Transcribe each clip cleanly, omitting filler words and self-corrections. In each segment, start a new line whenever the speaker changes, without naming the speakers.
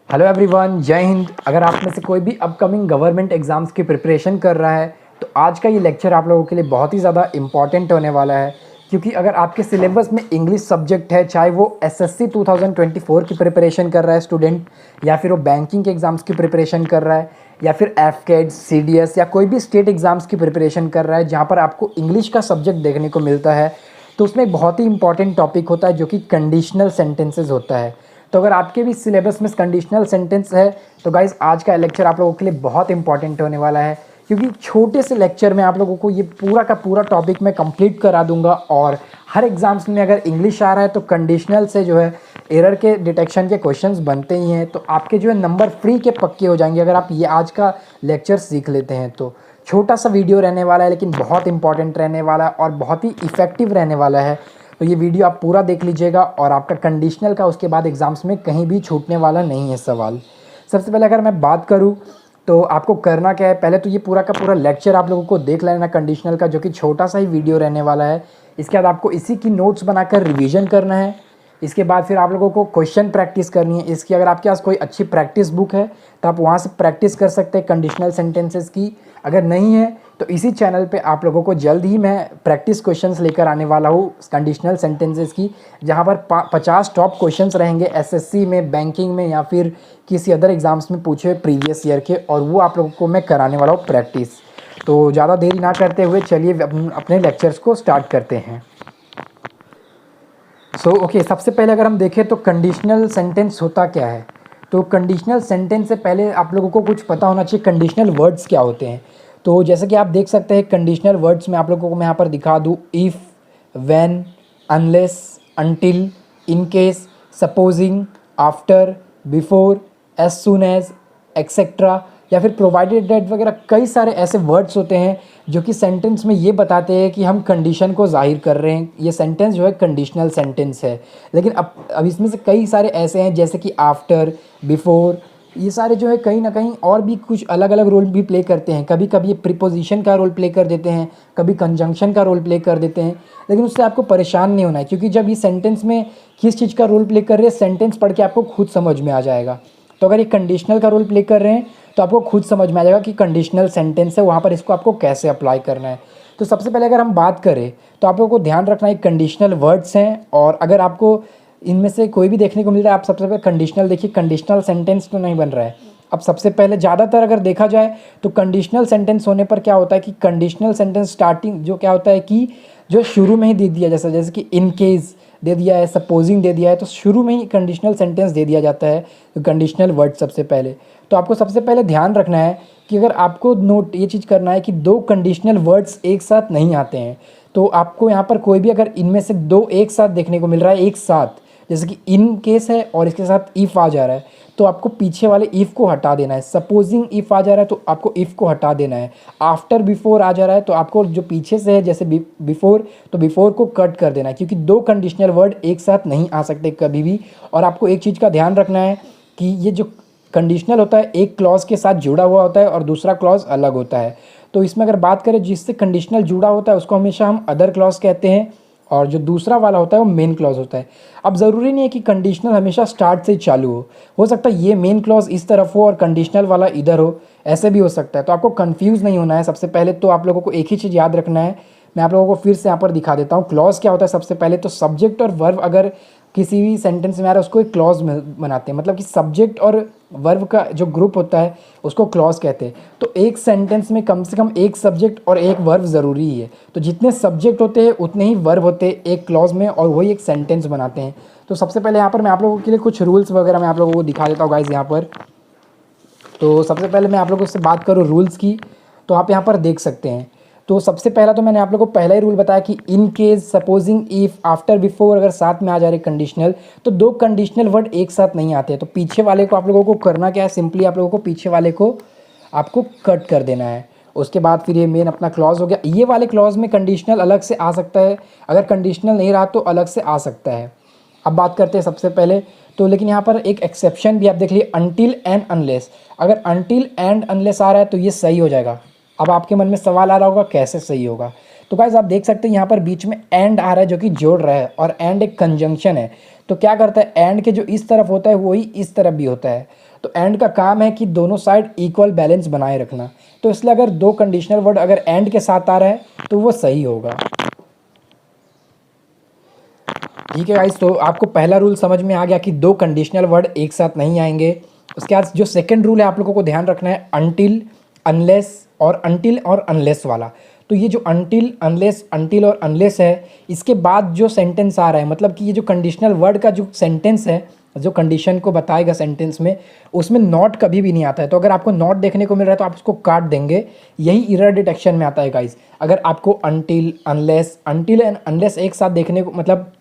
Hello everyone, जय हिंद। अगर आप में से कोई भी अपकमिंग गवर्नमेंट एग्ज़ाम्स की प्रिपरेशन कर रहा है तो आज का ये लेक्चर आप लोगों के लिए बहुत ही ज़्यादा इम्पॉर्टेंट होने वाला है। क्योंकि अगर आपके सिलेबस में इंग्लिश सब्जेक्ट है, चाहे वो एसएससी 2024 की प्रिपरेशन कर रहा है स्टूडेंट, या फिर वो बैंकिंग के एग्ज़ाम्स की प्रिपरेशन कर रहा है, या फिर एफकेट, सीडीएस या कोई भी स्टेट एग्ज़ाम्स की प्रिपरेशन कर रहा है जहाँ पर आपको इंग्लिश का सब्जेक्ट देखने को मिलता है, तो उसमें एक बहुत ही इंपॉर्टेंट टॉपिक होता है जो कि कंडीशनल सेंटेंसेस होता है। तो अगर आपके भी सिलेबस में कंडीशनल सेंटेंस है तो गाइस आज का लेक्चर आप लोगों के लिए बहुत इंपॉर्टेंट होने वाला है। क्योंकि छोटे से लेक्चर में आप लोगों को ये पूरा का पूरा टॉपिक मैं कंप्लीट करा दूंगा। और हर एग्जाम्स में अगर इंग्लिश आ रहा है तो कंडीशनल से जो है एरर के डिटेक्शन के क्वेश्चंस बनते ही हैं, तो आपके जो है नंबर फ्री के पक्के हो जाएंगे अगर आप ये आज का लेक्चर सीख लेते हैं। तो छोटा सा वीडियो रहने वाला है लेकिन बहुत इंपॉर्टेंट रहने वाला है और बहुत ही इफ़ेक्टिव रहने वाला है। तो ये वीडियो आप पूरा देख लीजिएगा और आपका कंडीशनल का उसके बाद एग्ज़ाम्स में कहीं भी छूटने वाला नहीं है सवाल। सबसे पहले अगर मैं बात करूँ तो आपको करना क्या है, पहले तो ये पूरा का पूरा लेक्चर आप लोगों को देख लेना कंडीशनल का, जो कि छोटा सा ही वीडियो रहने वाला है। इसके बाद आपको इसी की नोट्स बनाकर रिवीजन करना है। इसके बाद फिर आप लोगों को क्वेश्चन प्रैक्टिस करनी है। इसकी अगर आपके पास कोई अच्छी प्रैक्टिस बुक है तो आप वहाँ से प्रैक्टिस कर सकते हैं कंडीशनल सेंटेंसेस की। अगर नहीं है तो इसी चैनल पे आप लोगों को जल्द ही मैं प्रैक्टिस क्वेश्चंस लेकर आने वाला हूँ कंडीशनल सेंटेंसेस की, जहाँ पर 50 टॉप क्वेश्चंस रहेंगे एसएससी में, बैंकिंग में या फिर किसी अदर एग्ज़ाम्स में पूछे हुए प्रीवियस ईयर के, और वो आप लोगों को मैं कराने वाला हूँ प्रैक्टिस। तो ज़्यादा देरी ना करते हुए चलिए अपने लेक्चर्स को स्टार्ट करते हैं। ओके, सबसे पहले अगर हम देखें तो कंडीशनल सेंटेंस होता क्या है। तो कंडीशनल सेंटेंस से पहले आप लोगों को कुछ पता होना चाहिए कंडीशनल वर्ड्स क्या होते हैं। तो जैसे कि आप देख सकते हैं कंडीशनल वर्ड्स में आप लोगों को मैं यहाँ पर दिखा दूँ if, when, unless, until, in case, supposing, after, before, as soon as, etcetera या फिर प्रोवाइडेड डेट वगैरह कई सारे ऐसे वर्ड्स होते हैं जो कि सेंटेंस में ये बताते हैं कि हम कंडीशन को जाहिर कर रहे हैं। ये सेंटेंस जो है कंडीशनल सेंटेंस है। लेकिन अब इसमें से कई सारे ऐसे हैं जैसे कि आफ्टर, बिफोर, ये सारे जो है कहीं ना कहीं और भी कुछ अलग अलग रोल भी प्ले करते हैं। कभी कभी ये प्रीपोजिशन का रोल प्ले कर देते हैं, कभी कंजंक्शन का रोल प्ले कर देते हैं। लेकिन उससे आपको परेशान नहीं होना है, क्योंकि जब ये सेंटेंस में किस चीज़ का रोल प्ले कर रहे हैं सेंटेंस पढ़ के आपको खुद समझ में आ जाएगा। तो अगर ये कंडीशनल का रोल प्ले कर रहे हैं तो आपको खुद समझ में आ जाएगा कि कंडीशनल सेंटेंस है, वहाँ पर इसको आपको कैसे अप्लाई करना है। तो सबसे पहले अगर हम बात करें तो आप लोगों को ध्यान रखना है कंडीशनल वर्ड्स हैं, और अगर आपको इनमें से कोई भी देखने को मिल रहा है आप सबसे पहले कंडीशनल देखिए, कंडीशनल सेंटेंस तो नहीं बन रहा है। अब सबसे पहले ज़्यादातर अगर देखा जाए तो कंडीशनल सेंटेंस होने पर क्या होता है कि कंडीशनल सेंटेंस स्टार्टिंग जो क्या होता है कि जो शुरू में ही दे दिया, जैसे कि इन केस दे दिया है, सपोजिंग दे दिया है, तो शुरू में ही कंडीशनल सेंटेंस दे दिया जाता है कंडीशनल वर्ड सबसे पहले। तो आपको सबसे पहले ध्यान रखना है कि अगर आपको नोट ये चीज़ करना है कि दो कंडीशनल वर्ड्स एक साथ नहीं आते हैं, तो आपको यहाँ पर कोई भी अगर इनमें से दो एक साथ देखने को मिल रहा है एक साथ, जैसे कि इन केस है और इसके साथ इफ़ आ जा रहा है, तो आपको पीछे वाले इफ़ को हटा देना है। सपोजिंग इफ़ आ जा रहा है तो आपको इफ़ को हटा देना है। आफ्टर बिफोर आ जा रहा है तो आपको जो पीछे से है जैसे बिफोर, तो बिफोर को कट कर देना है, क्योंकि दो कंडीशनल वर्ड एक साथ नहीं आ सकते कभी भी। और आपको एक चीज़ का ध्यान रखना है कि ये जो कंडीशनल होता है एक क्लॉज के साथ जुड़ा हुआ होता है और दूसरा क्लॉज अलग होता है। तो इसमें अगर बात करें जिससे कंडीशनल जुड़ा होता है उसको हमेशा हम अदर क्लॉज कहते हैं, और जो दूसरा वाला होता है वो मेन क्लॉज होता है। अब ज़रूरी नहीं है कि कंडीशनल हमेशा स्टार्ट से ही चालू हो सकता है ये मेन क्लॉज इस तरफ हो और कंडीशनल वाला इधर हो, ऐसे भी हो सकता है। तो आपको कंफ्यूज नहीं होना है। सबसे पहले तो आप लोगों को एक ही चीज़ याद रखना है, मैं आप लोगों को फिर से यहाँ पर दिखा देता हूँ। क्लॉज क्या होता है, सबसे पहले तो सब्जेक्ट और वर्ब अगर किसी भी सेंटेंस में आ रहा है उसको एक क्लॉज बनाते हैं, मतलब कि सब्जेक्ट और वर्ब का जो ग्रुप होता है उसको क्लॉज कहते हैं। तो एक सेंटेंस में कम से कम एक सब्जेक्ट और एक वर्ब ज़रूरी है। तो जितने सब्जेक्ट होते हैं उतने ही वर्ब होते हैं एक क्लॉज में, और वही एक सेंटेंस बनाते हैं। तो सबसे पहले यहाँ पर मैं आप लोगों के लिए कुछ रूल्स वगैरह मैं आप लोगों को दिखा देता हूँ गाइज यहाँ पर। तो सबसे पहले मैं आप लोगों से बात करूँ रूल्स की, तो आप यहाँ पर देख सकते हैं। तो सबसे पहला तो मैंने आप लोगों को पहला ही रूल बताया कि इन case, supposing, if, after, before अगर साथ में आ जा रहे कंडीशनल, तो दो कंडीशनल वर्ड एक साथ नहीं आते। तो पीछे वाले को आप लोगों को करना क्या है, सिंपली आप लोगों को पीछे वाले को आपको कट कर देना है। उसके बाद फिर ये मेन अपना क्लॉज हो गया। ये वाले क्लॉज में कंडीशनल अलग से आ सकता है, अगर कंडीशनल नहीं रहा तो अलग से आ सकता है। अब बात करते हैं सबसे पहले तो, लेकिन यहाँ पर एक एक्सेप्शन भी आप देख लीजिए, अनटिल एंड अनलेस। अगर अनटिल एंड अनलेस आ रहा है तो ये सही हो जाएगा। अब आपके मन में सवाल आ रहा होगा कैसे सही होगा। तो गाइस आप देख सकते हैं यहाँ पर बीच में एंड आ रहा है जो कि जोड़ रहा है, और एंड एक कंजंक्शन है। तो क्या करता है, एंड के जो इस तरफ होता है वही इस तरफ भी होता है। तो एंड का काम है कि दोनों साइड इक्वल बैलेंस बनाए रखना। तो इसलिए अगर दो कंडीशनल वर्ड अगर एंड के साथ आ रहा है तो वो सही होगा। ठीक है गाइस, तो आपको पहला रूल समझ में आ गया कि दो कंडीशनल वर्ड एक साथ नहीं आएंगे। उसके बाद जो सेकंड रूल है आप लोगों को ध्यान रखना है, अनटिल, अनलेस और अनटिल और अनलेस वाला। तो ये जो अनटिल, अनलेस, अनटिल और अनलेस है, इसके बाद जो सेंटेंस आ रहा है, मतलब कि ये जो कंडीशनल वर्ड का जो सेंटेंस है, जो कंडीशन को बताएगा सेंटेंस में, उसमें नॉट कभी भी नहीं आता है। तो अगर आपको नॉट देखने को मिल रहा है तो आप उसको काट देंगे। यही एरर डिटेक्शन में आता है गाइस। अगर आपको until, unless, until and unless एक साथ देखने को, मतलब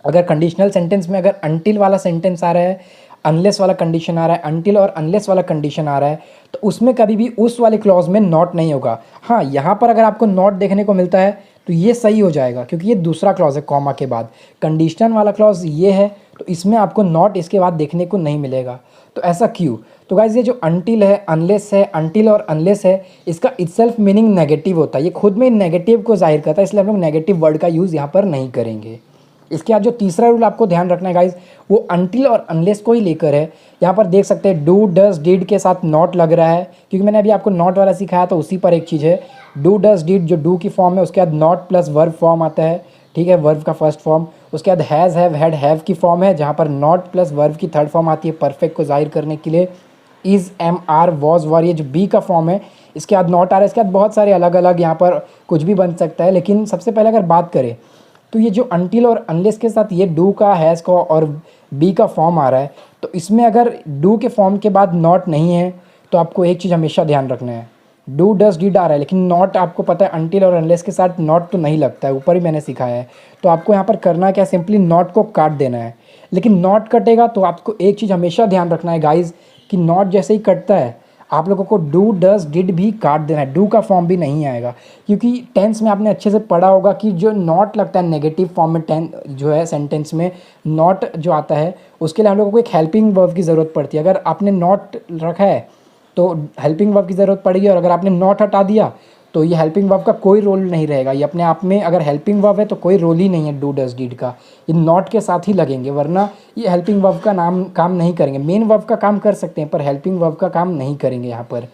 अगर कंडीशनल सेंटेंस में अगर अनटिल वाला सेंटेंस आ रहा है, अनलेस वाला कंडीशन आ रहा है, अनटिल और अनलेस वाला कंडीशन आ रहा है, तो उसमें कभी भी उस वाले क्लॉज में नॉट नहीं होगा। हाँ, यहाँ पर अगर आपको नॉट देखने को मिलता है तो ये सही हो जाएगा, क्योंकि ये दूसरा क्लॉज है कॉमा के बाद। कंडीशनल वाला क्लॉज ये है, तो इसमें आपको नॉट इसके बाद देखने को नहीं मिलेगा। तो ऐसा क्यों? तो गाइज ये जो अनटिल है, अनलेस है, अनटिल और अनलेस है, इसका इटसेल्फ मीनिंग नेगेटिव होता है। ये खुद में नेगेटिव को जाहिर करता है, इसलिए हम लोग नेगेटिव वर्ड का यूज़ यहाँ पर नहीं करेंगे। इसके बाद जो तीसरा रूल आपको ध्यान रखना है गाइज, वो अनटिल और अनलेस को ही लेकर है। यहाँ पर देख सकते हैं डू, डज, डिड के साथ नॉट लग रहा है, क्योंकि मैंने अभी आपको नॉट वाला सिखाया तो उसी पर एक चीज़ है। डू, डज, डिड जो डू की फॉर्म है, उसके बाद नॉट प्लस वर्ब फॉर्म आता है, ठीक है, वर्ब का फर्स्ट फॉर्म। उसके बाद हैज़, हैव, हैड, हैव की फॉर्म है, जहाँ पर नॉट प्लस वर्ब की थर्ड फॉर्म आती है परफेक्ट को जाहिर करने के लिए। इज़, एम, आर, वॉज, वर, ये जो बी का फॉर्म है, इसके बाद नॉट आ रहा है। इसके बाद बहुत सारे अलग अलग यहाँ पर कुछ भी बन सकता है, लेकिन सबसे पहले अगर बात करें तो ये जो अनटिल और अनलेस के साथ ये डू का, हैज़ का और बी का फॉर्म आ रहा है, तो इसमें अगर डू के फॉर्म के बाद नॉट नहीं है तो आपको एक चीज़ हमेशा ध्यान रखना है, डू, डज, डिड आ रहा है, लेकिन नॉट आपको पता है अनटिल और अनलेस के साथ नॉट तो नहीं लगता है, ऊपर ही मैंने सिखाया है। तो आपको यहाँ पर करना क्या, सिंपली नॉट को काट देना है। लेकिन नॉट कटेगा तो आपको एक चीज़ हमेशा ध्यान रखना है गाइज, कि नॉट जैसे ही कटता है आप लोगों को डू, डज, डिड भी काट देना है। डू का फॉर्म भी नहीं आएगा, क्योंकि टेंस में आपने अच्छे से पढ़ा होगा कि जो नॉट लगता है नेगेटिव फॉर्म में, जो है सेंटेंस में नॉट जो आता है, उसके लिए हम लोगों को एक हेल्पिंग वर्ब की ज़रूरत पड़ती है। अगर आपने नॉट रखा है तो हेल्पिंग वर्ब की ज़रूरत पड़ेगी, और अगर आपने नॉट हटा दिया तो ये हेल्पिंग वर्ब का कोई रोल नहीं रहेगा। ये अपने आप में अगर हेल्पिंग वर्ब है तो कोई रोल ही नहीं है डू, डज, डिड का, ये नॉट के साथ ही लगेंगे, वरना ये हेल्पिंग वर्ब का काम नहीं करेंगे। मेन वर्ब का काम कर सकते हैं पर हेल्पिंग वर्ब का काम नहीं करेंगे यहाँ पर।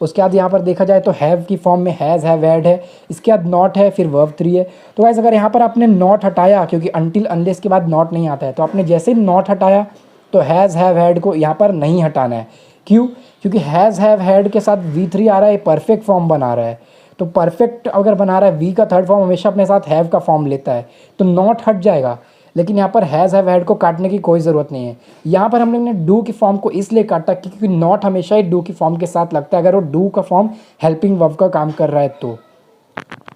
उसके बाद यहाँ पर देखा जाए तो हैव की फॉर्म में हैज़, हैव, हैड है, इसके बाद नॉट है, फिर वर्ब 3 है। तो गाइस अगर यहाँ पर आपने नॉट हटाया, क्योंकि अनटिल अनलेस के बाद नॉट नहीं आता है, तो आपने जैसे ही नॉट हटाया तो हैज़, हैव, हैड को यहाँ पर नहीं हटाना है। क्यों? क्योंकि हैज़, हैव, हैड के साथ V3 आ रहा है, परफेक्ट फॉर्म बना रहा है। तो परफेक्ट अगर बना रहा है, वी का थर्ड फॉर्म हमेशा अपने साथ हैव का फॉर्म लेता है, तो नॉट हट जाएगा। लेकिन यहाँ पर हैज़, हैव, हैड को काटने की कोई ज़रूरत नहीं है। यहाँ पर हम लोग ने डू की फॉर्म को इसलिए काटा क्योंकि नॉट हमेशा ही डू की फॉर्म के साथ लगता है, अगर वो डू का फॉर्म हेल्पिंग वर्ब का काम कर रहा है तो।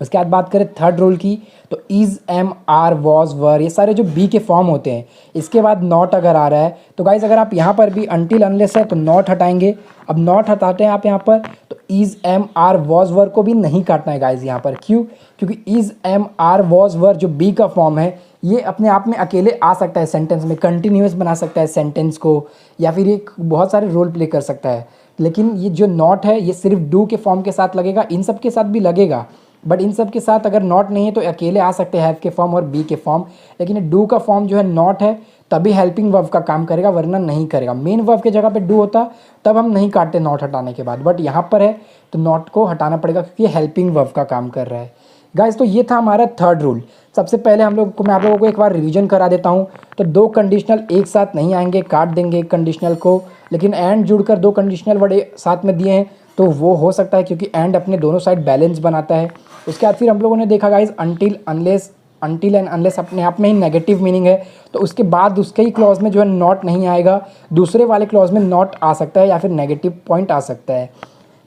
उसके बाद बात करें थर्ड रूल की, तो इज़, एम, आर, वॉज, वर, ये सारे जो बी के फॉर्म होते हैं, इसके बाद नॉट अगर आ रहा है तो गाइज अगर आप यहाँ पर भी अनटिल अनलेस है तो नॉट हटाएंगे। अब नॉट हटाते हैं आप यहाँ पर, तो इज़, एम, आर, वॉज, वर को भी नहीं काटना है गाइज यहाँ पर। क्यों? क्योंकि इज़, एम, आर, वॉज, वर जो बी का फॉर्म है, ये अपने आप में अकेले आ सकता है सेंटेंस में, कंटिन्यूस बना सकता है सेंटेंस को, या फिर ये बहुत सारे रोल प्ले कर सकता है। लेकिन ये जो नॉट है ये सिर्फ डू के फॉर्म के साथ लगेगा, इन सब के साथ भी लगेगा, बट इन सब के साथ अगर नॉट नहीं है तो अकेले आ सकते हैं हैव के फॉर्म और बी के फॉर्म। लेकिन डू का फॉर्म जो है नॉट है, तभी हेल्पिंग वर्ब का काम करेगा, वरना नहीं करेगा। मेन वर्ब के जगह पे डू होता तब हम नहीं काटते नॉट हटाने के बाद, बट यहाँ पर है तो नॉट को हटाना पड़ेगा क्योंकि हेल्पिंग वर्ब का काम कर रहा है। गाइस तो ये था हमारा थर्ड रूल। सबसे पहले मैं आप लोगों को एक बार रिवीजन करा देता हूँ। तो दो कंडीशनल एक साथ नहीं आएंगे, काट देंगे एक कंडीशनल को, लेकिन एंड जुड़कर दो कंडीशनल वर्ड साथ में दिए हैं तो वो हो सकता है, क्योंकि एंड अपने दोनों साइड बैलेंस बनाता है। उसके बाद फिर हम लोगों ने देखा guys until, unless, until and unless अपने आप में ही नेगेटिव मीनिंग है, तो उसके बाद उसके ही क्लॉज में जो है नॉट नहीं आएगा, दूसरे वाले क्लॉज में नॉट आ सकता है या फिर नेगेटिव पॉइंट आ सकता है।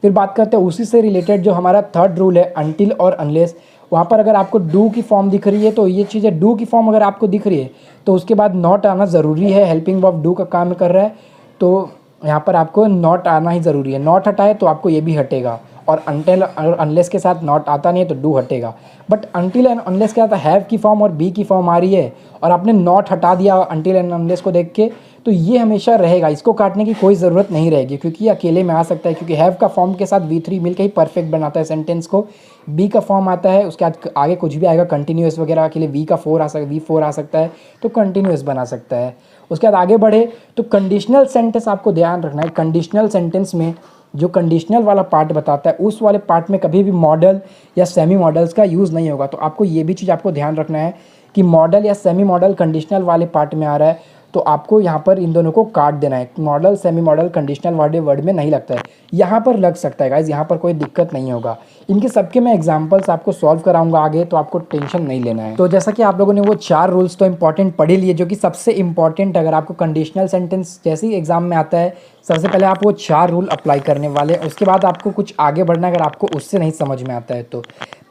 फिर बात करते हैं उसी से रिलेटेड जो हमारा थर्ड रूल है अनटिल और अनलेस। वहाँ पर अगर आपको डू की फॉर्म दिख रही है तो ये चीज़ है, डू की फॉर्म अगर आपको दिख रही है तो उसके बाद नॉट आना ज़रूरी है, हेल्पिंग वर्ब डू का काम कर रहा है, तो यहाँ पर आपको नॉट आना ही ज़रूरी है। नॉट हटाए तो आपको ये भी हटेगा, और अनटिल और अनलेस के साथ नॉट आता नहीं है तो डू हटेगा। बट अनटिल एंड अनलेस के साथ हैव की फॉर्म और बी की फॉर्म आ रही है और आपने नॉट हटा दिया अनटिल एंड अनलेस को देख के, तो ये हमेशा रहेगा, इसको काटने की कोई ज़रूरत नहीं रहेगी क्योंकि ये अकेले में आ सकता है, क्योंकि हैव का फॉर्म के साथ V3 मिलकर ही परफेक्ट बनाता है सेंटेंस को। बी का फॉर्म आता है, उसके बाद आगे कुछ भी आएगा कंटिन्यूस वगैरह के लिए V4 आ सकता है, तो कंटिन्यूस बना सकता है। उसके बाद आगे बढ़े तो कंडीशनल सेंटेंस आपको ध्यान रखना है। कंडीशनल सेंटेंस में जो कंडीशनल वाला पार्ट बताता है उस वाले पार्ट में कभी भी मॉडल या सेमी मॉडल्स का यूज़ नहीं होगा। तो आपको ये भी चीज़ आपको ध्यान रखना है कि मॉडल या सेमी मॉडल कंडीशनल वाले पार्ट में आ रहा है तो आपको यहाँ पर इन दोनों को काट देना है। Model semi model conditional word में नहीं लगता है, यहाँ पर लग सकता है गाइज, यहाँ पर कोई दिक्कत नहीं होगा। इनके सबके मैं एग्जांपल्स आपको सॉल्व कराऊंगा आगे, तो आपको टेंशन नहीं लेना है। तो जैसा कि आप लोगों ने वो 4 रूल्स तो इंपॉर्टेंट पढ़ ही लिए, जो कि सबसे इंपॉर्टेंट अगर आपको कंडीशनल सेंटेंस जैसे ही एग्जाम में आता है सबसे पहले आप वो 4 रूल अप्लाई करने वाले हैं। उसके बाद आपको कुछ आगे बढ़ना अगर आपको उससे नहीं समझ में आता है तो।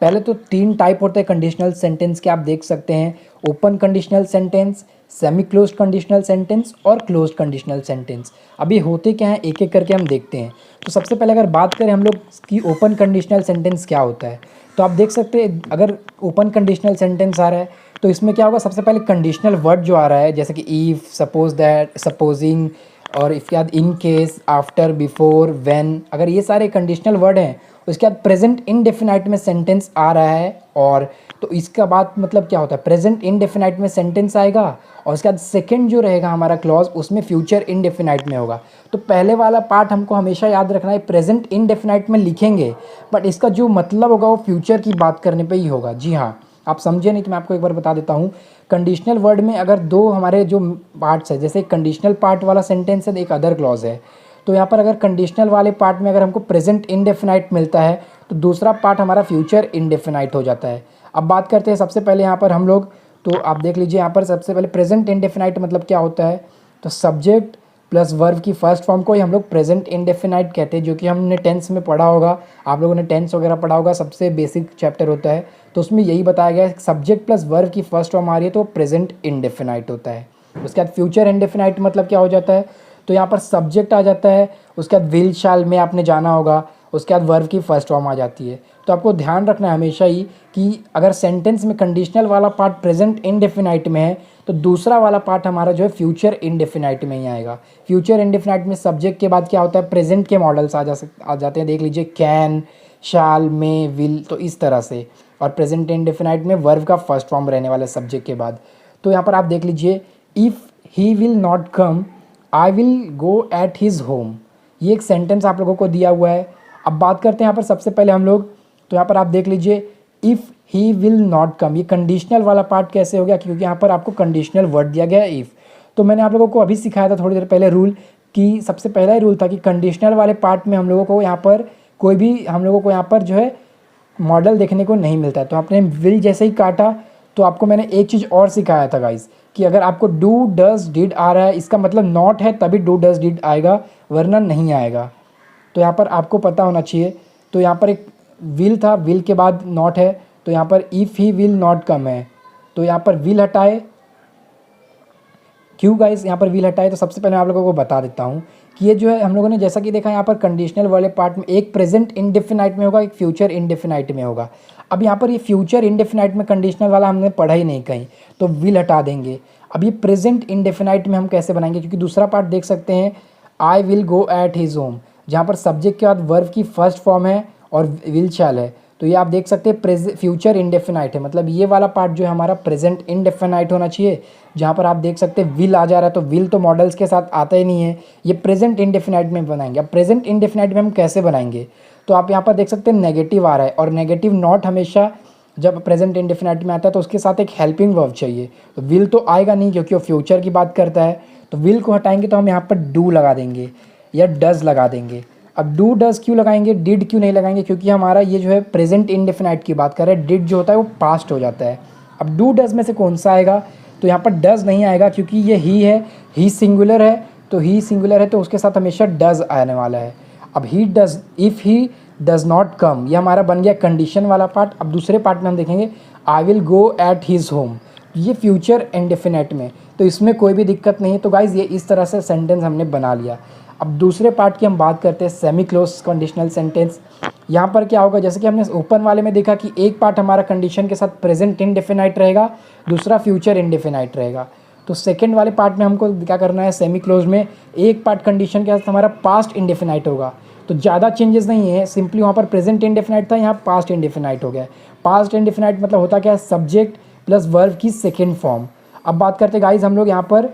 पहले तो 3 टाइप होते हैं कंडीशनल सेंटेंस के, आप देख सकते हैं, open conditional sentence, semi close conditional sentence और क्लोज कंडीशनल सेंटेंस। अभी होते क्या हैं एक एक करके हम देखते हैं। तो सबसे पहले अगर बात करें हम लोग कि ओपन कंडीशनल सेंटेंस क्या होता है, तो आप देख सकते हैं अगर ओपन कंडीशनल सेंटेंस आ रहा है तो इसमें क्या होगा, सबसे पहले कंडीशनल वर्ड जो आ रहा है जैसे कि इफ़, सपोज दैट, सपोजिंग और इसके बाद in case, after, before, when, अगर ये सारे कंडीशनल वर्ड हैं उसके बाद प्रेजेंट इनडेफिनाइट में सेंटेंस आ रहा है, और तो इसका बात मतलब क्या होता है, प्रेजेंट इनडेफिनाइट में सेंटेंस आएगा और उसके बाद सेकंड जो रहेगा हमारा क्लॉज उसमें फ्यूचर इनडेफिनाइट में होगा। तो पहले वाला पार्ट हमको हमेशा याद रखना है, प्रेजेंट इनडेफिनाइट में लिखेंगे बट इसका जो मतलब होगा वो फ्यूचर की बात करने पे ही होगा। जी हाँ, आप समझे नहीं तो मैं आपको एक बार बता देता हूँ। कंडीशनल वर्ड में अगर 2 हमारे जो पार्ट्स है, जैसे एक कंडीशनल पार्ट वाला सेंटेंस है एक अदर क्लॉज है, तो यहाँ पर अगर कंडीशनल वाले पार्ट में अगर हमको प्रेजेंट इनडेफिनाइट मिलता है तो दूसरा पार्ट हमारा फ्यूचर इनडेफिनाइट हो जाता है। अब बात करते हैं सबसे पहले यहाँ पर हम लोग, तो आप देख लीजिए यहाँ पर सबसे पहले प्रेजेंट इनडेफिनाइट मतलब क्या होता है, तो सब्जेक्ट प्लस वर्ब की फर्स्ट फॉर्म को ही हम लोग प्रेजेंट इनडेफिनाइट कहते हैं, जो कि हमने टेंस में पढ़ा होगा, आप लोगों ने टेंस वगैरह पढ़ा होगा, सबसे बेसिक चैप्टर होता है, तो उसमें यही बताया गया है सब्जेक्ट प्लस वर्ब की फर्स्ट फॉर्म आ रही है तो प्रेजेंट इनडेफिनाइट होता है। उसके बाद फ्यूचर इनडेफिनाइट मतलब क्या हो जाता है, तो यहाँ पर सब्जेक्ट आ जाता है, उसके बाद विल शाल में आपने जाना होगा, उसके बाद वर्ब की फर्स्ट फॉर्म आ जाती है। तो आपको ध्यान रखना है हमेशा ही कि अगर सेंटेंस में कंडीशनल वाला पार्ट प्रेजेंट इनडेफिनाइट में है तो दूसरा वाला पार्ट हमारा जो है फ्यूचर इनडेफिनाइट में ही आएगा। फ्यूचर इनडेफिनाइट में सब्जेक्ट के बाद क्या होता है, प्रेजेंट के मॉडल्स आ जाते हैं, देख लीजिए कैन, शाल, में, विल, तो इस तरह से, और प्रेजेंट इनडेफिनाइट में वर्ब का फर्स्ट फॉर्म रहने वाला सब्जेक्ट के बाद। तो यहाँ पर आप देख लीजिए, if he will not come I will go at his home, ये एक सेंटेंस आप लोगों को दिया हुआ है। अब बात करते हैं यहाँ पर सबसे पहले हम लोग, तो यहाँ पर आप देख लीजिए if he will not come, ये कंडीशनल वाला पार्ट कैसे हो गया, क्योंकि यहाँ पर आपको कंडीशनल वर्ड दिया गया है इफ़। तो मैंने आप लोगों को अभी सिखाया था थोड़ी देर पहले रूल, कि सबसे पहला ही रूल था कि कंडीशनल वाले पार्ट में हम लोगों को यहाँ पर कोई भी हम लोगों को यहाँ पर जो है मॉडल देखने को नहीं मिलता है। तो आपने विल जैसे ही काटा तो आपको मैंने एक चीज़ और सिखाया था गाइस, कि अगर आपको डू डज डिड आ रहा है इसका मतलब नॉट है तभी डू डज डिड आएगा, वरना नहीं आएगा। तो यहाँ पर आपको पता होना चाहिए। तो यहाँ पर एक विल था, विल के बाद नॉट है, तो यहाँ पर if he will not come है, तो यहाँ पर विल हटाए। क्यों गाइस यहाँ पर विल हटाए, तो सबसे पहले मैं आप लोगों को बता देता हूँ कि ये जो है हम लोगों ने जैसा कि देखा यहाँ पर कंडीशनल वाले पार्ट में एक प्रेजेंट इनडेफिनाइट में होगा, एक फ्यूचर इनडेफिनाइट में होगा। अब यहाँ पर ये फ्यूचर इनडेफिनाइट में कंडीशनल वाला हमने पढ़ा ही नहीं कहीं, तो विल हटा देंगे। अब ये प्रेजेंट इनडेफिनाइट में हम कैसे बनाएंगे, क्योंकि दूसरा पार्ट देख सकते हैं I will go at his home, जहाँ पर सब्जेक्ट के बाद वर्ब की फर्स्ट फॉर्म है और विल शैल है, तो ये आप देख सकते हैं फ्यूचर इनडेफिनाइट है, मतलब ये वाला पार्ट जो है हमारा प्रेजेंट इनडेफिनाइट होना चाहिए। जहाँ पर आप देख सकते हैं विल आ जा रहा है, तो विल तो मॉडल्स के साथ आता ही नहीं है, ये प्रेजेंट इनडेफिनाइट में बनाएंगे। अब प्रेजेंट इनडेफिनाइट में हम कैसे बनाएंगे, तो आप यहाँ पर देख सकते हैं नेगेटिव आ रहा है, और नेगेटिव नॉट हमेशा जब प्रेजेंट इनडेफिनाइट में आता है तो उसके साथ एक हेल्पिंग वर्ब चाहिए। तो विल तो आएगा नहीं क्योंकि वो फ्यूचर की बात करता है, तो विल को हटाएंगे तो हम यहाँ पर डू लगा देंगे या डज लगा देंगे। अब डू डज क्यों लगाएंगे, डिड क्यों नहीं लगाएंगे, क्योंकि हमारा ये जो है प्रेजेंट इनडेफिनाइट की बात कर रहे हैं, डिड जो होता है वो पास्ट हो जाता है। अब डू डज में से कौन सा आएगा, तो यहाँ पर डज नहीं आएगा क्योंकि ये ही है, ही सिंगुलर है, तो ही सिंगुलर है तो उसके साथ हमेशा डज आने वाला है। अब he does, if he does not come, ये हमारा बन गया कंडीशन वाला पार्ट। अब दूसरे पार्ट में हम देखेंगे I will go at his home, ये फ्यूचर इनडेफिनाइट में, तो इसमें कोई भी दिक्कत नहीं है। तो गाइज़ ये इस तरह से सेंटेंस हमने बना लिया। अब दूसरे पार्ट की हम बात करते हैं, सेमी क्लोज कंडीशनल सेंटेंस। यहाँ पर क्या होगा, जैसे कि हमने ओपन वाले में देखा कि एक पार्ट हमारा कंडीशन के साथ प्रेजेंट इनडेफिनाइट रहेगा, दूसरा फ्यूचर इनडेफिनाइट रहेगा। तो सेकंड वाले पार्ट में हमको क्या करना है, सेमी क्लोज में एक पार्ट कंडीशन के साथ हमारा पास्ट इंडेफिनाइट होगा। तो ज़्यादा चेंजेस नहीं है, सिंपली वहाँ पर प्रेजेंट इंडेफिनाइट था, यहाँ पास्ट इंडेफिनाइट हो गया। पास्ट इंडेफिनाइट मतलब होता क्या है, सब्जेक्ट प्लस वर्ब की सेकेंड फॉर्म। अब बात करते हैं गाइज हम लोग यहाँ पर,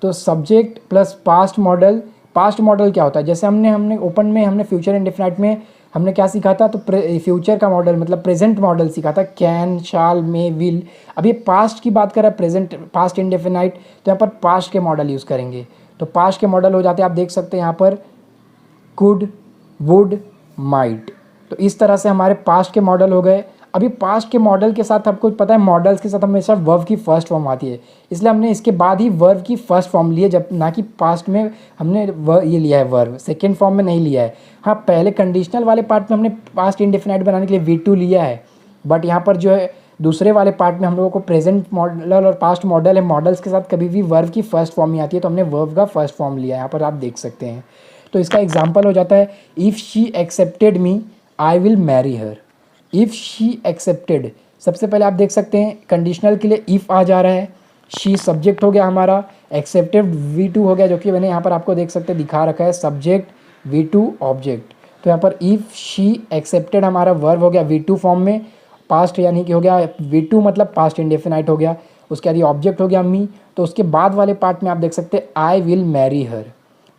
तो subject plus past model. Past model क्या होता है, जैसे हमने ओपन में हमने फ्यूचर इंडेफिनाइट में हमने क्या सीखा था, तो फ्यूचर का मॉडल मतलब प्रेजेंट मॉडल सीखा था, कैन, शाल, मे, विल। अब ये पास्ट की बात कर रहा है, प्रेजेंट पास्ट इंडेफिनाइट, तो यहाँ पर पास्ट के मॉडल यूज़ करेंगे। तो पास्ट के मॉडल हो जाते हैं, आप देख सकते हैं यहाँ पर कुड, वुड, माइट। तो इस तरह से हमारे पास्ट के मॉडल हो गए। अभी पास्ट के मॉडल के साथ आपको पता है, मॉडल्स के साथ हमेशा वर्ब की फर्स्ट फॉर्म आती है, इसलिए हमने इसके बाद ही वर्ब की फर्स्ट फॉर्म ली है, जब ना कि पास्ट में हमने ये लिया है वर्ब, सेकेंड फॉर्म में नहीं लिया है। हाँ, पहले कंडीशनल वाले पार्ट में हमने पास्ट इंडेफिनाइट बनाने के लिए V2 लिया है, बट यहाँ पर जो है दूसरे वाले पार्ट में हम लोगों को प्रेजेंट मॉडल और पास्ट मॉडल है, मॉडल्स के साथ कभी भी वर्ब की फर्स्ट फॉर्म ही आती है, तो हमने वर्ब का फर्स्ट फॉर्म लिया है, यहाँ पर आप देख सकते हैं। तो इसका एग्जाम्पल हो जाता है, if she accepted me I will marry her. If she accepted, सबसे पहले आप देख सकते हैं कंडीशनल के लिए इफ़ आ जा रहा है, शी सब्जेक्ट हो गया हमारा, एक्सेप्टेड V2 हो गया, जो कि मैंने यहाँ पर आपको देख सकते दिखा रखा है, सब्जेक्ट V2 ऑब्जेक्ट। तो यहाँ पर इफ़ शी एक्सेप्टेड हमारा वर्ब हो गया V2 फॉर्म में, पास्ट यानी कि हो गया V2 मतलब पास्ट इंडेफिनाइट हो गया, उसके बाद ये ऑब्जेक्ट हो गया मी। तो उसके बाद वाले पार्ट में आप देख सकते हैं आई विल मैरी हर।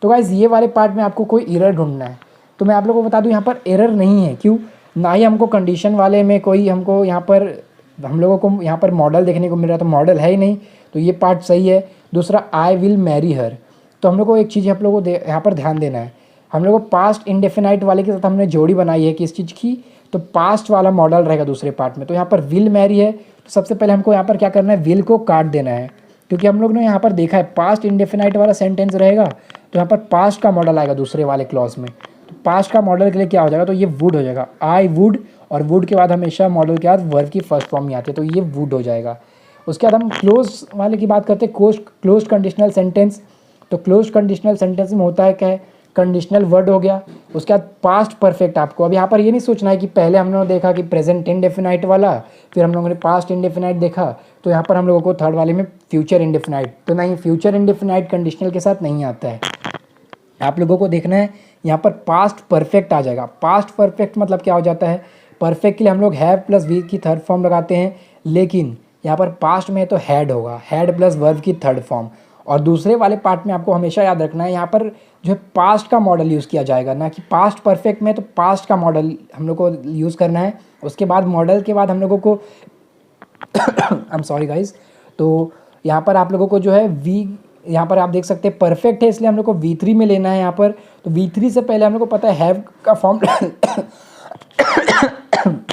तो गाइज़ ये वाले पार्ट में आपको कोई एरर ढूंढना है, तो मैं आप लोगों को बता दूं यहाँ पर एरर नहीं है, क्यों, ना ही हमको कंडीशन वाले में कोई हमको यहाँ पर हम लोगों को यहाँ पर मॉडल देखने को मिल रहा है, तो मॉडल है ही नहीं, तो ये पार्ट सही है। दूसरा आई विल मैरी हर, तो हम लोग को एक चीज़ आप लोगों को यहाँ पर ध्यान देना है, हम लोग को पास्ट इंडेफिनाइट वाले के साथ हमने जोड़ी बनाई है किस चीज़ की, तो पास्ट वाला मॉडल रहेगा दूसरे पार्ट में। तो यहाँ पर विल मैरी है, तो सबसे पहले हमको यहाँ पर क्या करना है, विल को काट देना है, क्योंकि हम लोग ने यहाँ पर देखा है पास्ट इंडेफिनाइट वाला सेंटेंस रहेगा, तो यहाँ पर पास्ट का मॉडल आएगा दूसरे वाले क्लॉज में। तो पास्ट का मॉडल के लिए क्या हो जाएगा, तो ये वुड हो जाएगा, आई वुड, और वुड के बाद हमेशा मॉडल के बाद वर्ब की फर्स्ट फॉर्म में आती है, तो ये वुड हो जाएगा। उसके बाद हम क्लोज वाले की बात करते हैं, क्लोज कंडीशनल सेंटेंस। तो क्लोज कंडीशनल सेंटेंस में होता है क्या है, कंडीशनल वर्ड हो गया, उसके बाद पास्ट परफेक्ट। आपको अब यहाँ पर ये नहीं सोचना है कि पहले हम लोगों ने देखा कि प्रेजेंट इंडेफिनाइट वाला, फिर हम लोगों ने पास्ट इंडेफिनाइट देखा, तो यहाँ पर हम लोगों को थर्ड वाले में फ्यूचर इंडेफिनाइट, तो नहीं, फ्यूचर इंडेफिनाइट कंडीशनल के साथ नहीं आता है। आप लोगों को देखना है यहाँ पर पास्ट परफेक्ट आ जाएगा। पास्ट परफेक्ट मतलब क्या हो जाता है, परफेक्ट के लिए हम लोग हैव प्लस वी की थर्ड फॉर्म लगाते हैं, लेकिन यहाँ पर पास्ट में तो हैड होगा, हैड प्लस वर्ब की थर्ड फॉर्म। और दूसरे वाले पार्ट में आपको हमेशा याद रखना है, यहाँ पर जो है पास्ट का मॉडल यूज़ किया जाएगा, ना कि पास्ट परफेक्ट में तो पास्ट का मॉडल हम लोग को यूज़ करना है। उसके बाद मॉडल के बाद हम लोगों को आई एम सॉरी गाइज, तो यहाँ पर आप लोगों को जो है यहाँ पर आप देख सकते हैं परफेक्ट है, इसलिए हम लोग को V3 में लेना है यहाँ पर। तो V3 से पहले हम लोग को पता है हैव का फॉर्म आई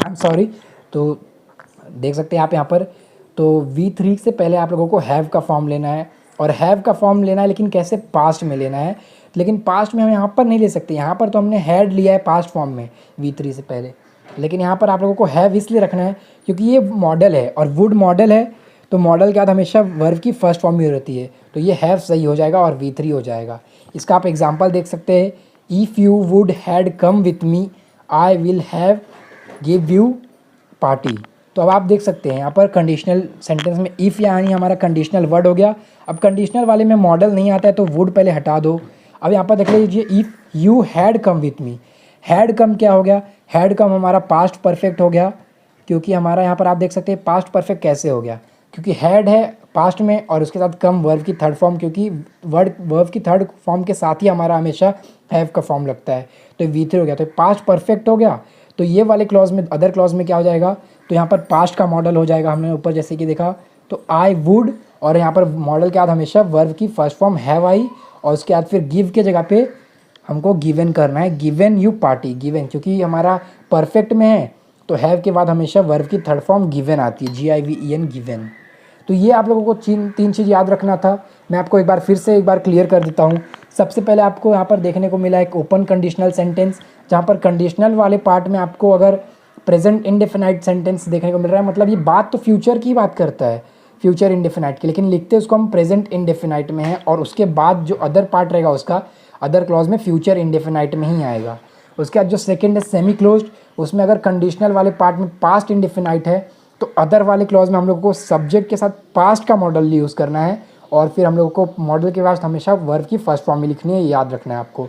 एम सॉरी, तो देख सकते हैं आप यहाँ पर, तो V3 से पहले आप लोगों को हैव का फॉर्म लेना है, और हैव का फॉर्म लेना है लेकिन कैसे, पास्ट में लेना है। लेकिन पास्ट में हम यहाँ पर नहीं ले सकते, यहाँ पर तो हमने हैड लिया है पास्ट फॉर्म में V3 से पहले, लेकिन यहाँ पर आप लोगों को हैव इसलिए रखना है क्योंकि ये मॉडल है और वुड मॉडल है, तो मॉडल के बाद हमेशा वर्ब की फर्स्ट फॉर्म ही रहती है, तो ये हैव सही हो जाएगा और V3 हो जाएगा। इसका आप एग्जांपल देख सकते हैं, if you would had come with me I will have give you party. तो अब आप देख सकते हैं यहाँ पर कंडीशनल सेंटेंस में इफ़ यानी हमारा कंडीशनल वर्ड हो गया। अब कंडीशनल वाले में मॉडल नहीं आता है तो वुड पहले हटा दो। अब यहाँ पर देख लीजिए, if you had come with me, had come क्या हो गया, हैड कम हमारा पास्ट परफेक्ट हो गया, क्योंकि हमारा यहाँ पर आप देख सकते हैं पास्ट परफेक्ट कैसे हो गया, क्योंकि हैड है पास्ट में और उसके साथ कम वर्ब की थर्ड फॉर्म, क्योंकि वर्ब की थर्ड फॉर्म के साथ ही हमारा हमेशा हैव का फॉर्म लगता है, तो V3 हो गया, तो पास्ट परफेक्ट हो गया। तो ये वाले क्लॉज में, अदर क्लॉज में क्या हो जाएगा, तो यहाँ पर पास्ट का मॉडल हो जाएगा, हमने ऊपर जैसे कि देखा, तो आई वुड, और यहाँ पर मॉडल के बाद हमेशा वर्ब की फर्स्ट फॉर्म हैव आई, और उसके बाद फिर गिव के जगह पे हमको गिवन करना है, गिवन यू पार्टी, गिवन क्योंकि हमारा परफेक्ट में है, तो हैव के बाद हमेशा वर्ब की थर्ड फॉर्म गिवन आती है, GIVEN, गिवन। तो ये आप लोगों को तीन चीज़ याद रखना था। मैं आपको एक बार क्लियर कर देता हूँ। सबसे पहले आपको यहाँ पर देखने को मिला एक ओपन कंडीशनल सेंटेंस, जहाँ पर कंडीशनल वाले पार्ट में आपको अगर प्रेजेंट इंडेफिनाइट सेंटेंस देखने को मिल रहा है, मतलब ये बात तो फ्यूचर की बात करता है, फ्यूचर इंडेफिनाइट की, लेकिन लिखते उसको हम प्रेजेंट इंडेफिनाइट में है, और उसके बाद जो अदर पार्ट रहेगा उसका अदर क्लॉज में फ्यूचर इंडेफिनाइट में ही आएगा। उसके बाद जो सेकंड है सेमी क्लोज्ड, उसमें अगर कंडीशनल वाले पार्ट में पास्ट इंडेफिनाइट है, तो अदर वाले क्लॉज में हम लोग को सब्जेक्ट के साथ पास्ट का मॉडल यूज़ करना है, और फिर हम लोगों को मॉडल के बाद हमेशा वर्ब की फर्स्ट फॉर्म में लिखनी है, याद रखना है आपको।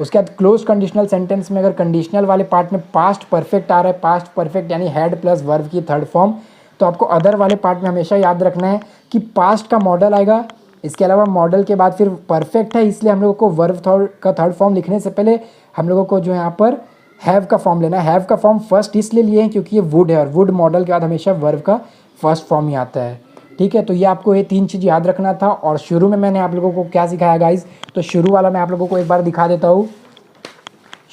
उसके बाद क्लोज कंडीशनल सेंटेंस में अगर कंडीशनल वाले पार्ट में पास्ट परफेक्ट आ रहा है, पास्ट परफेक्ट यानी हैड प्लस वर्ब की थर्ड फॉर्म, तो आपको अदर वाले पार्ट में हमेशा याद रखना है कि पास्ट का मॉडल आएगा। इसके अलावा मॉडल के बाद फिर परफेक्ट है, इसलिए हम लोगों को वर्ब का थर्ड फॉर्म लिखने से पहले हम लोगों को जो यहाँ पर हैव का फॉर्म लेना है। हैव का फॉर्म फर्स्ट इसलिए लिए हैं क्योंकि ये वुड है और वुड मॉडल के बाद हमेशा वर्ब का फर्स्ट फॉर्म ही आता है। ठीक है, तो ये आपको ये 3 चीज़ याद रखना था। और शुरू में मैंने आप लोगों को क्या सिखाया गाइज, तो शुरू वाला मैं आप लोगों को एक बार दिखा देता हूँ।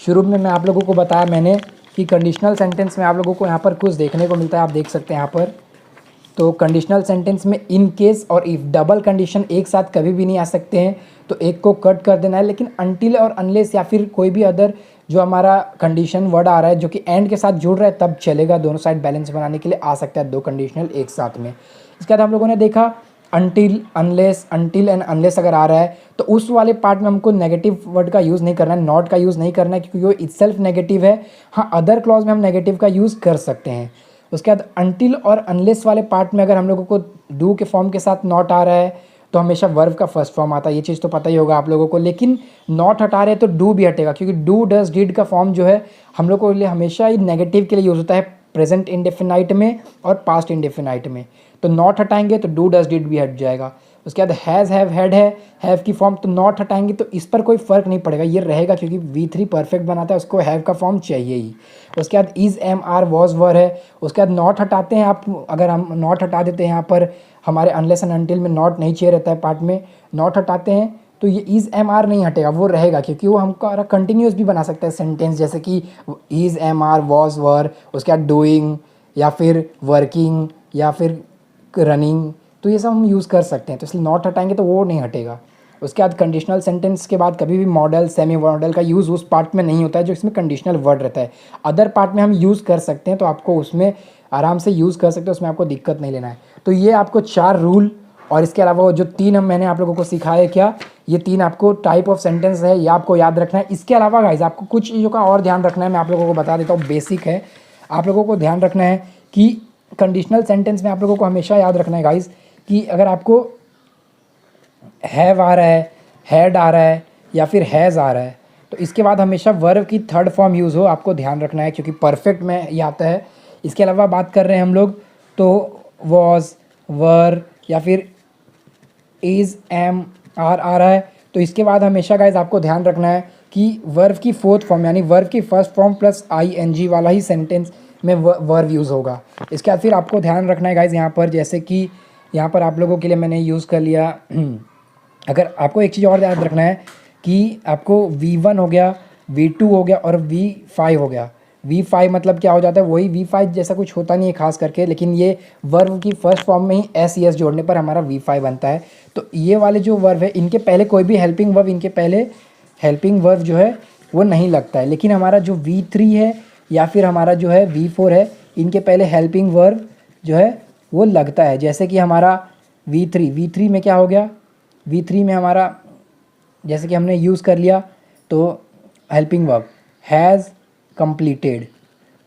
शुरू में मैं आप लोगों को बताया मैंने कि कंडीशनल सेंटेंस में आप लोगों को यहाँ पर कुछ देखने को मिलता है, आप देख सकते हैं यहाँ पर। तो कंडीशनल सेंटेंस में इन केस और इफ डबल कंडीशन एक साथ कभी भी नहीं आ सकते हैं, तो एक को कट कर देना है। लेकिन अनटिल और अनलेस या फिर कोई भी अदर जो हमारा कंडीशन वर्ड आ रहा है जो कि एंड के साथ जुड़ रहा है तब चलेगा, दोनों साइड बैलेंस बनाने के लिए आ सकता है 2 कंडीशनल एक साथ में। इसके बाद हम लोगों ने देखा until unless, until and unless अगर आ रहा है तो उस वाले पार्ट में हमको नेगेटिव वर्ड का यूज़ नहीं करना है, नॉट का यूज़ नहीं करना है, क्योंकि वो इटसेल्फ नेगेटिव है। हाँ, अदर क्लॉज में हम नेगेटिव का यूज़ कर सकते हैं। उसके बाद अनटिल और अनलेस वाले पार्ट में अगर हम लोगों को डू के फॉर्म के साथ नॉट आ रहा है तो हमेशा वर्ब का फर्स्ट फॉर्म आता है, ये चीज़ तो पता ही होगा आप लोगों को। लेकिन नॉट हटा रहे हैं तो डू भी हटेगा, क्योंकि डू डज डिड का फॉर्म जो है हम लोग को लिए हमेशा ही नेगेटिव के लिए यूज़ होता है, प्रेजेंट इंडेफिनाइट में और पास्ट इंडेफिनाइट में। तो नॉट हटाएंगे तो डू डज डिड भी हट जाएगा। उसके बाद हैज़ हैव हैड है, हैव की फॉर्म, तो नॉट हटाएंगे तो इस पर कोई फ़र्क नहीं पड़ेगा, ये रहेगा, क्योंकि V3 परफेक्ट बनाता है, उसको हैव का फॉर्म चाहिए ही। उसके बाद is am are was were है। उसके बाद नॉट हटाते हैं आप, अगर हम नॉट हटा देते हैं यहाँ पर हमारे अनलेस एंड अनटिल में नॉट नहीं चाहिए रहता है पार्ट में, नॉट हटाते हैं तो ये इज़ एम आर नहीं हटेगा, वो रहेगा, क्योंकि वो हमको कंटिन्यूस भी बना सकता है सेंटेंस, जैसे कि is am are was were, उसके बाद डूइंग या फिर वर्किंग या फिर रनिंग, तो ये सब हम यूज़ कर सकते हैं। तो इसलिए नॉट हटाएंगे तो वो नहीं हटेगा। उसके बाद कंडीशनल सेंटेंस के बाद कभी भी मॉडल सेमी मॉडल का यूज़ उस पार्ट में नहीं होता है जो इसमें कंडीशनल वर्ड रहता है। अदर पार्ट में हम यूज़ कर सकते हैं, तो आपको उसमें आराम से यूज़ कर सकते हैं, उसमें आपको दिक्कत नहीं लेना है। तो ये आपको 4 रूल और इसके अलावा जो 3 मैंने आप लोगों को सिखाया, क्या ये 3 आपको टाइप ऑफ सेंटेंस है, ये आपको याद रखना है। इसके अलावा गाइस आपको कुछ चीज़ों का और ध्यान रखना है, मैं आप लोगों को बता देता हूँ, बेसिक है। आप लोगों को ध्यान रखना है कि कंडीशनल सेंटेंस में आप लोगों को हमेशा याद रखना है गाइस कि अगर आपको हैव आ रहा है, हैड आ रहा है या फिर हैज़ आ रहा है, तो इसके बाद हमेशा वर्ब की थर्ड फॉर्म यूज़ हो, आपको ध्यान रखना है, क्योंकि परफेक्ट में ये आता है। इसके अलावा बात कर रहे हैं हम लोग तो वॉज, वर या फिर इज़, एम, आर आ रहा है, तो इसके बाद हमेशा गाइज आपको ध्यान रखना है कि वर्ब की फोर्थ फॉर्म यानी वर्ब की फर्स्ट फॉर्म प्लस ING वाला ही सेंटेंस में वर्ब यूज़ होगा। इसके बाद फिर आपको ध्यान रखना है गाइज यहाँ पर, जैसे कि यहाँ पर आप लोगों के लिए मैंने यूज़ कर लिया अगर आपको एक चीज़ और याद रखना है कि आपको V1 हो गया, V2 हो गया और V5 हो गया। V5 मतलब क्या हो जाता है, वही V5 जैसा कुछ होता नहीं है खास करके, लेकिन ये वर्ब की फर्स्ट फॉर्म में ही SES जोड़ने पर हमारा V5 बनता है। तो ये वाले जो वर्ब है इनके पहले कोई भी हेल्पिंग वर्ब, इनके पहले हेल्पिंग वर्ब जो है वो नहीं लगता है, लेकिन हमारा जो V3 है या फिर हमारा जो है V4 है, इनके पहले हेल्पिंग वर्ब जो है वो लगता है। जैसे कि हमारा V3 में क्या हो गया, V3 में हमारा जैसे कि हमने यूज़ कर लिया तो हेल्पिंग वर्ब हैज़ कंप्लीटेड,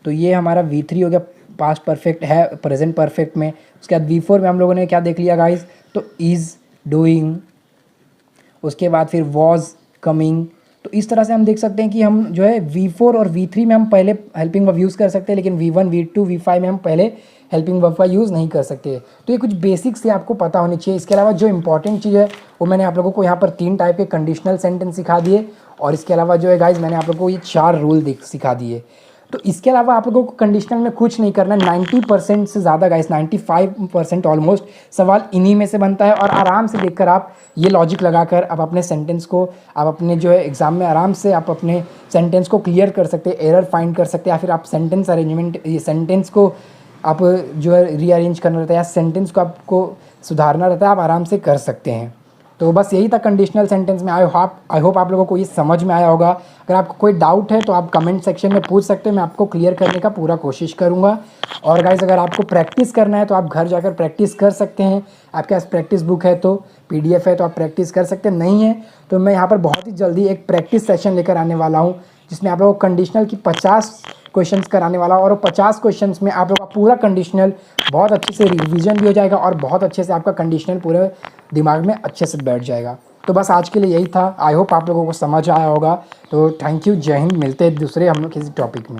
तो ये हमारा V3 हो गया, पास्ट परफेक्ट है प्रेजेंट परफेक्ट में। उसके बाद V4 में हम लोगों ने क्या देख लिया गाइस, तो इज़ डूइंग, उसके बाद फिर वॉज कमिंग। तो इस तरह से हम देख सकते हैं कि हम जो है V4 और V3 में हम पहले हेल्पिंग वर्ब यूज़ कर सकते हैं, लेकिन V1, V2, V5 में हम पहले हेल्पिंग वर्ब का यूज़ नहीं कर सकते। तो ये कुछ बेसिक्स से आपको पता होनी चाहिए। इसके अलावा जो इंपॉर्टेंट चीज़ है वो मैंने आप लोगों को यहाँ पर 3 टाइप के कंडीशनल सेंटेंस सिखा दिए, और इसके अलावा जो है गाइज मैंने आप लोगों को ये 4 रूल सिखा दिए। तो इसके अलावा आप लोगों को कंडीशनल में कुछ नहीं करना। 90% से ज़्यादा गाइस, 95% ऑलमोस्ट सवाल इन्हीं में से बनता है, और आराम से देखकर आप ये लॉजिक लगाकर आप अपने सेंटेंस को आप अपने जो है एग्ज़ाम में आराम से आप अपने सेंटेंस को क्लियर कर सकते हैं, एरर फाइंड कर सकते हैं, या फिर आप सेंटेंस अरेंजमेंट, ये सेंटेंस को आप जो है रीअरेंज करना रहता है या सेंटेंस को आपको सुधारना रहता है, आप आराम से कर सकते हैं। तो बस यही था कंडीशनल सेंटेंस में। आई होप आप लोगों को ये समझ में आया होगा। अगर आपको कोई डाउट है तो आप कमेंट सेक्शन में पूछ सकते हैं, मैं आपको क्लियर करने का पूरा कोशिश करूँगा। और गाइज़ अगर आपको प्रैक्टिस करना है तो आप घर जाकर प्रैक्टिस कर सकते हैं। आपके पास प्रैक्टिस बुक है तो PDF है तो आप प्रैक्टिस कर सकते हैं, नहीं है तो मैं यहाँ पर बहुत ही जल्दी एक प्रैक्टिस सेशन लेकर आने वाला हूँ, जिसमें आप लोगों को कंडीशनल की 50 क्वेश्चंस कराने वाला, और 50 क्वेश्चंस में आप लोगों का पूरा कंडीशनल बहुत अच्छे से रिवीजन भी हो जाएगा और बहुत अच्छे से आपका कंडीशनल पूरे दिमाग में अच्छे से बैठ जाएगा। तो बस आज के लिए यही था। आई होप आप लोगों को समझ आया होगा। तो थैंक यू, जय हिंद। मिलते हैं दूसरे हम लोग किसी टॉपिक में।